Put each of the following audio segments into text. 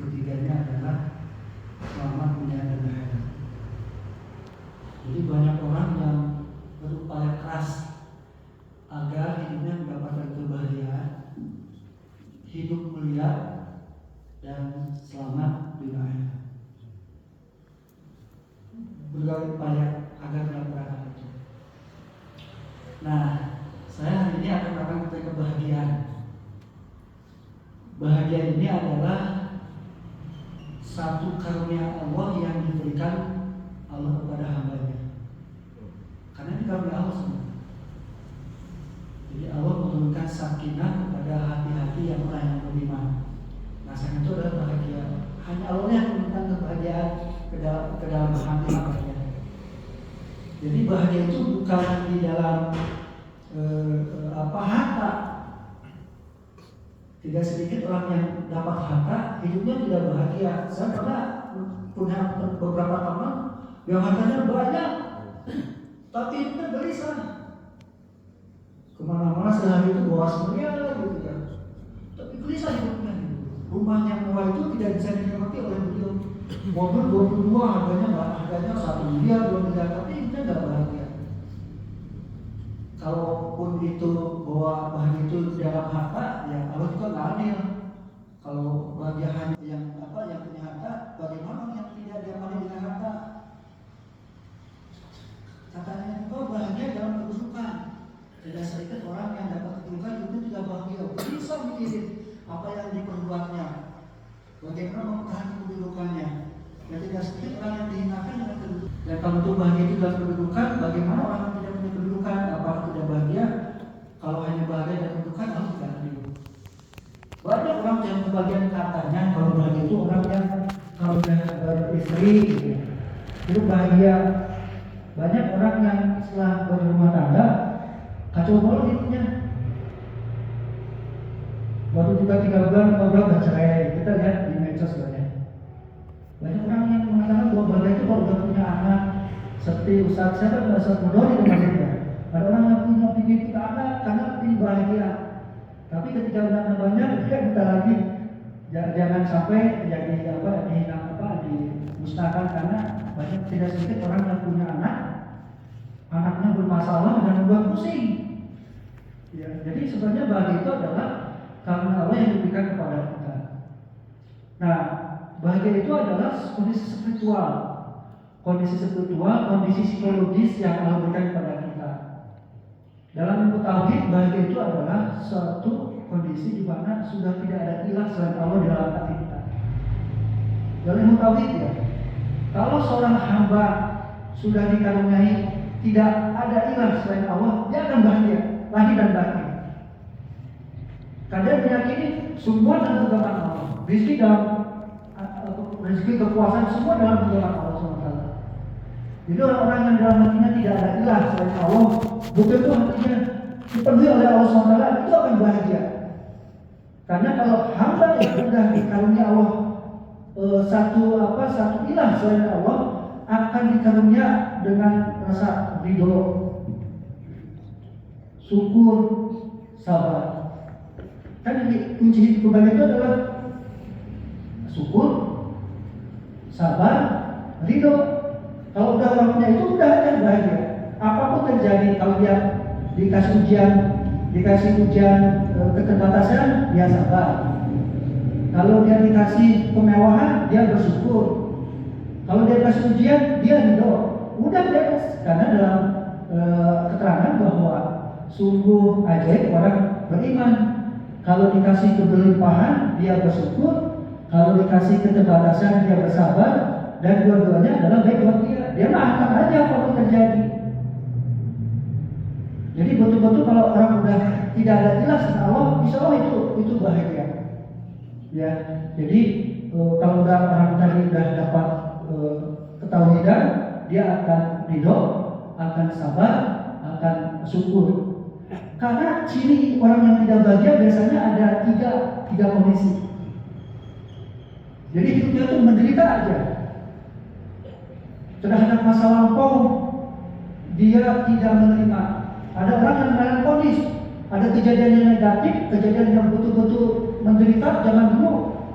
ketiganya adalah selamat dunia dan akhirat. Jadi banyak orang yang berupaya keras agar hidupnya mendapatkan kebahagiaan, hidup mulia dan selamat dunia akhirat. Berupaya agar mendapatkan hal itu. Nah, saya hari ini akan mengatakan tentang kebahagiaan. Bahagia ini adalah satu karunia Allah yang diberikan Allah kepada hamba-Nya. Karena ini karunia Allah semua. Jadi Allah menurunkan sakinah kepada hati-hati yang orang yang beriman. Nah, sakinah itu adalah bahagia. Hanya Allah yang menurunkan kebahagiaan ke dalam hati hamba-Nya. Jadi bahagia itu bukan di dalam harta. Tidak sedikit orang yang dapat harta, hidupnya tidak bahagia. Saya pernah punya beberapa teman yang hartanya banyak, tapi hidupnya gelisah. Kemana-mana sehari itu bawa semua gitu kan. Tapi gelisah hidupnya. Rumah yang mewah itu tidak bisa dinikmati oleh beliau. Mobil 22 harganya 1 miliar, 2 miliar, tapi hidupnya tidak bahagia. Kalaupun itu bahwa bahagia itu dalam harta, ya Allah juga nggak adil. Kalau bahagia hanya yang punya harta, bagaimana yang tidak diamali dengan harta? Katanya juga bahagia dalam kedudukan. Tidak sedikit orang yang dapat kedudukan itu tidak bahagia. Bisa mikirin apa yang diperbuatnya, bagaimana mempertahankan kedudukannya. Dan tidak sedikit orang yang dihinakan dengan kedudukan. Dan kalau untuk bahagia itu dalam kedudukan, bagaimana orang yang tidak punya kedudukan? Apakah tidak bahagia? Kalau hanya bahagia dan kedudukan, Allah tidak adil. Banyak orang yang kebagian katanya kalau bahagia itu orang yang kalau sudah beristri itu bahagia. Banyak orang yang setelah berumah tangga kacau balau hidupnya. Baru juga 3 bulan, 4 bulan bercerai. Kita lihat di medsos banyak. Banyak orang yang mengatakan bahwa bahagia itu kalau sudah punya anak, seperti Ustaz Mudori di Malaysia. Ada orang yang punya pikir kita anak karena ingin bahagia. Tapi ketika anak banyak, dia minta lagi. Jangan sampai jadi dimusnahkan karena banyak tidak sedikit orang yang punya anak, anaknya bermasalah dan membuat pusing. Ya, jadi sebenarnya bahagia itu adalah karena Allah yang diberikan kepada kita. Nah, bahagia itu adalah kondisi spiritual, kondisi psikologis yang Allah berikan kepada kita. Dalam ilmu tauhid, bahagia itu adalah suatu kondisi di mana sudah tidak ada ilah selain Allah di dalam hati kita. Dalam ilmu tauhid ya, kalau seorang hamba sudah dikaruniai tidak ada ilah selain Allah, dia akan bahagia, lahir dan batin. Karena meyakini semua dalam genggaman Allah, rezeki kekuasaan semua dalam genggaman Allah SWT. Jadi orang yang dalam hatinya tidak ada ilah selain Allah, betul-betul hatinya dipenuhi oleh Allah SWT, itu akan bahagia. Karena kalau hamba yang sudah dikarunia Allah satu ilah selain Allah, akan dikarunia dengan rasa ridho, syukur, sabar. Kan kunci kebahagiaan itu adalah syukur, sabar, ridho. Kalau udah orangnya itu udah akan bahagia. Apapun terjadi, kalau dia dikasih ujian keterbatasan, dia sabar. Kalau dia dikasih kemewahan, dia bersyukur. Kalau dia dikasih ujian, dia ridho. Udah beres. Karena dalam keterangan bahwa sungguh ajaib orang beriman. Kalau dikasih keberlimpahan, dia bersyukur. Kalau dikasih keterbatasan, dia bersabar. Dan dua-duanya adalah baik buat dia. Dia maafkan aja apapun terjadi. Jadi betul-betul kalau orang udah tidak ada ilah selain Allah, insya Allah itu bahagia. Ya, jadi kalau udah orang tadi udah dapat ketauhidan, dia akan ridho, akan sabar, akan syukur. Karena ciri orang yang tidak bahagia biasanya ada tiga kondisi. Jadi hidupnya itu menderita aja. Terhadap masa lampau dia tidak menerima. Ada orang yang melankolis, ada kejadian yang negatif, kejadian yang betul-betul menderita, jangan dulu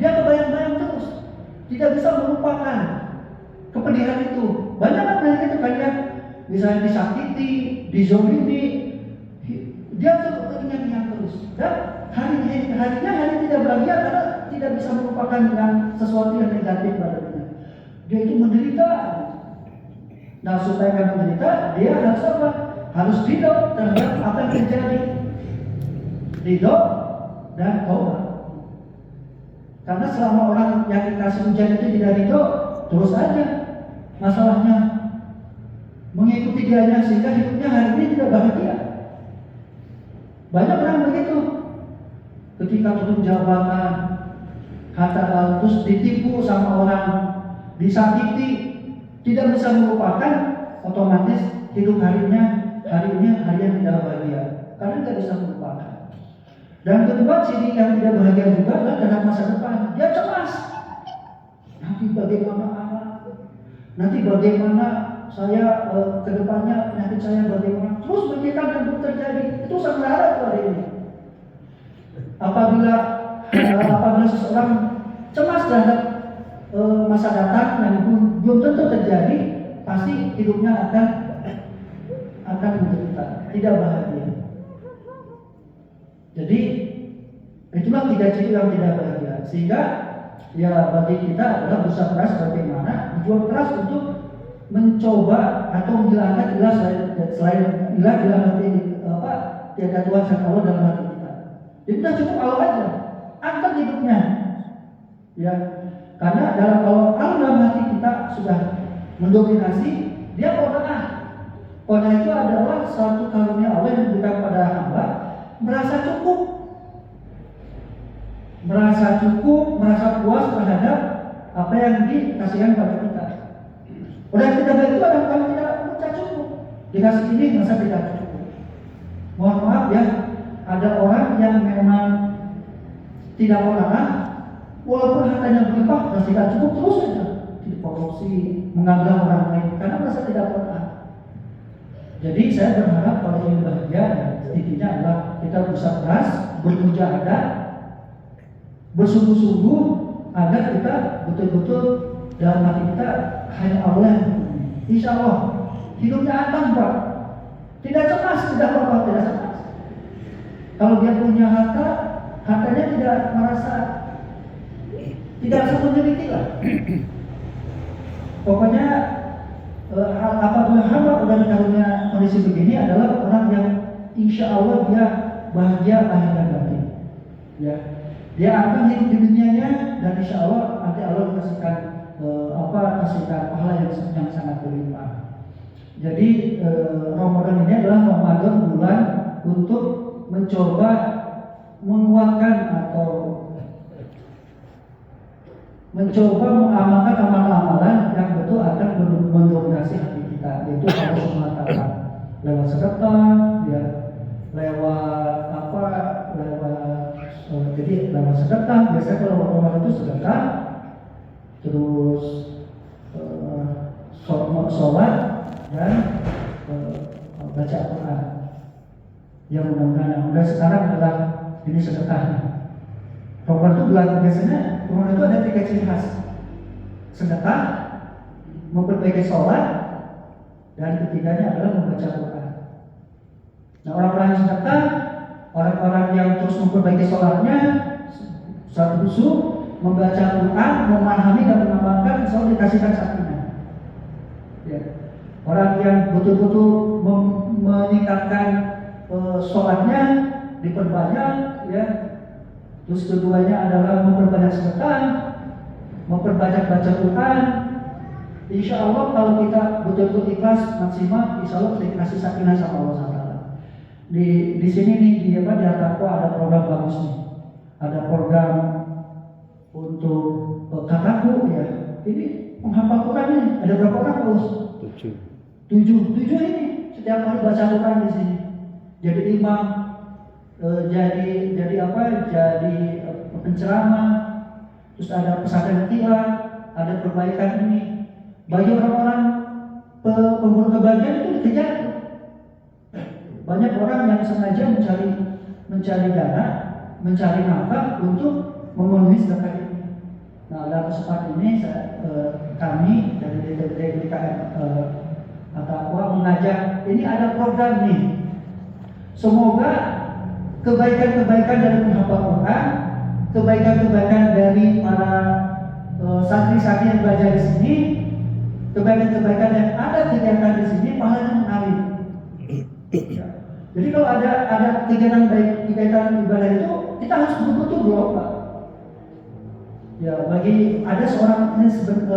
dia kebayang-bayang terus. tidak bisa melupakan kepedihan itu. Banyak kan mereka itu kayak misalnya disakiti, dizolimi, dia tuh teringat-ingat terus. Dan harinya tidak bahagia karena tidak bisa melupakan dengan sesuatu yang negatif pada dirinya. Dia itu menderita. Nah, supaya nggak menderita, dia harus apa? Harus ridho terhadap apa yang terjadi. Ridho dan taubat. Karena selama orang yang dikasih ujian itu tidak ridho, terus aja masalahnya mengikuti dianya sehingga hidupnya hari ini tidak bahagia. Banyak orang begitu. Ketika turun jabatan, terus ditipu sama orang, disakiti, tidak bisa melupakan, otomatis hidup harinya hari yang tidak bahagia karena tidak bisa melupakan. Dan kedua, ciri yang tidak bahagia juga adalah dalam masa depan. Dia cemas. Nanti bagaimana anak? Nanti bagaimana saya ke depannya, penyakit saya bagaimana? Terus memikirkan yang terjadi. Itu sangat harap pada ini. Apabila seseorang cemas terhadap masa datang yang belum tentu terjadi, pasti hidupnya akan menderita, tidak bahagia. Jadi itulah 3 ciri yang tidak bahagia. Sehingga ya bagi kita adalah berusaha keras bagaimana berjuang keras untuk mencoba atau menghilangkan ilah selain ilah dalam hati apa tiada Tuhan selain Allah dalam hati kita. Jadi kita cukup Allah aja, angkat hidupnya. Ya, karena kalau dalam hati kita sudah mendominasi, dia qanaah. Qanaah itu adalah satu karunia Allah yang diberikan pada hamba. Merasa cukup, merasa puas terhadap apa yang dikasihkan pada kita. Orang kita itu ada kalau tidak merasa cukup, dikasih ini merasa tidak cukup. Mohon maaf ya, ada orang yang memang tidak qanaah, walaupun hartanya berlimpah merasa tidak cukup, terus saja dikorupsi, menganggap orang lain karena merasa tidak qanaah. Jadi saya berharap kalau ingin bahagia, intinya adalah kita berusaha keras, bermujahadah, bersungguh-sungguh agar kita betul-betul dalam hati kita hanya Allah yang menghubungi. Insya Allah hidupnya aman Pak, tidak cemas, tidak apa-apa, tidak cemas. Kalau dia punya harta, hartanya tidak merasa menderita lah. Pokoknya apabila hamba udah karunia kondisi begini adalah orang yang insya Allah dia bahagia lahir dan batin. Ya, dia akan hidup di dunianya dan insya Allah nanti Allah kasihkan kasihkan pahala yang sangat berlimpah. Jadi Ramadan ini adalah Ramadan bulan untuk mencoba menguatkan atau mencoba mengamalkan amalan-amalan yang betul akan mendominasi hati kita, yaitu Allah Subhanahu wa taala lewat sedekah, ya, lewat jadi lewat sedekah. Biasanya kalau Ramadan itu sedekah, terus sholat dan baca Al-Quran. Yang mudah-mudahan sekarang adalah ini sedekahnya. Ramadan itu bulan biasanya Ramadan itu ada 3 ciri khas: sedekah, memperbaiki sholat, dan ketiganya adalah membaca Quran. Nah, orang-orang yang sedekah, orang-orang yang terus memperbaiki sholatnya, sholat khusyuk, membaca Quran, memahami dan mengamalkan, selalu dikasihkan sakinah. Ya. Orang yang betul-betul meningkatkan sholatnya, diperbanyak, ya. Terus keduanya adalah memperbanyak sedekah, memperbanyak baca Quran. Insya Allah kalau kita betul-betul ikhlas maksimal, insya Allah dikasih sakinah sama Allah SWT. Di sini nih di Ataqwa ada program bagus nih. Ada program untuk kataku ya. Ini menghafal Quran nih. Ada berapa orang Paus? 7 ini setiap hari baca Quran di sini. Jadi imam, jadi penceramah, terus ada pesantren kilat, ada perbaikan ini. Bagi orang-orang pemburu kebahagiaan itu dikejar. Banyak orang yang sengaja mencari dana, mencari nafkah untuk memenuhi sedekah ini. Nah, dalam kesempatan ini kami dari DKM At-Taqwa mengajak, ini ada program nih. Semoga kebaikan-kebaikan dari penghafal Quran, kebaikan-kebaikan dari para santri-santri yang belajar di sini, kebaikan-kebaikan yang ada kegiatan di sini, pahalanya mengalir. Ya. Jadi kalau ada kegiatan baik, kegiatan ibadah itu, kita harus betul-betul berlomba. Ya, bagi ada seorang ini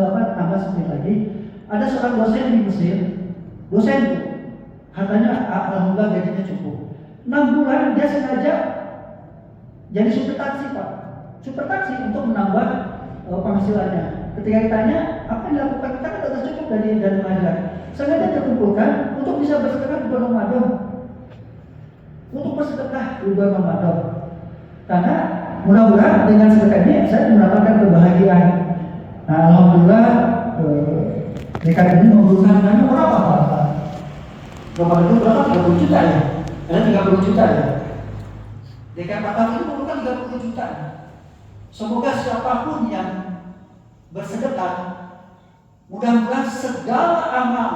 tambah sedikit lagi, ada seorang dosen di Mesir, dosen itu hartanya alhamdulillah gajinya cukup. 6 bulan dia sengaja jadi supir taksi Pak, supir taksi untuk menambah penghasilannya. Ketika ditanya apa yang dilakukan, kita kan tidak cukup dari penghasilan. Sengaja dia kumpulkan untuk bisa bersedekah di bulan Ramadan, untuk bersedekah di bulan Ramadan. Karena mudah-mudahan dengan sedekah ini saya mendapatkan kebahagiaan. Nah, alhamdulillah DKM ini memberikan dana berapa Pak? Ramadan itu berapa? 30 juta ya? Ada 30 juta ya? DKM At-Taqwa itu memberikan 30 juta. Semoga siapapun yang bersedekah, mudah-mudahan segala amal,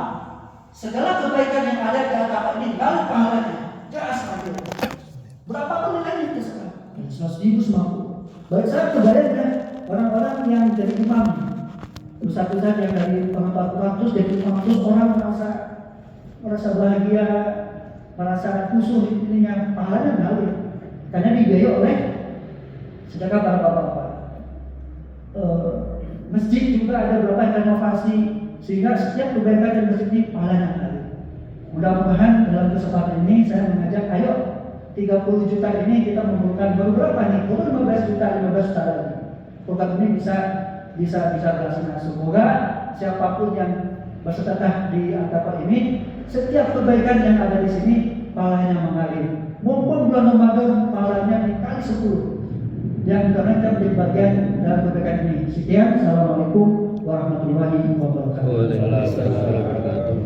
segala kebaikan yang ada di At-Taqwa ini ngalir pahalanya. Jelas nanti. Berapa pun nilainya itu sekarang? 100.000 semampu. Baik, saya kebayang ya, orang-orang yang jadi imam, ustaz-ustaz yang dari penghafal Quran terus jadi imam, terus orang merasa bahagia, merasa khusyuk, ininya pahalanya ngalir. Karena dibiayai oleh sedekah para bapak-bapak. Masjid juga ada beberapa renovasi, sehingga setiap kebaikan dari masjid ini pahalanya ngalir. Mudah-mudahan dalam kesempatan ini saya mengajak, ayo 30 juta ini kita mengumpulkan beberapa nih, 15 juta lagi. Program ini bisa berhasil. Semoga siapapun yang bersedekah di At-Taqwa ini, setiap kebaikan yang ada di sini pahalanya mengalir. Mumpung bulan Ramadan pahalanya dikali 10. Yang karena kita menjadi bagian dalam kebaikan ini. Sekian, assalamualaikum warahmatullahi wabarakatuh. Waalaikumsalam warahmatullahi wabarakatuh.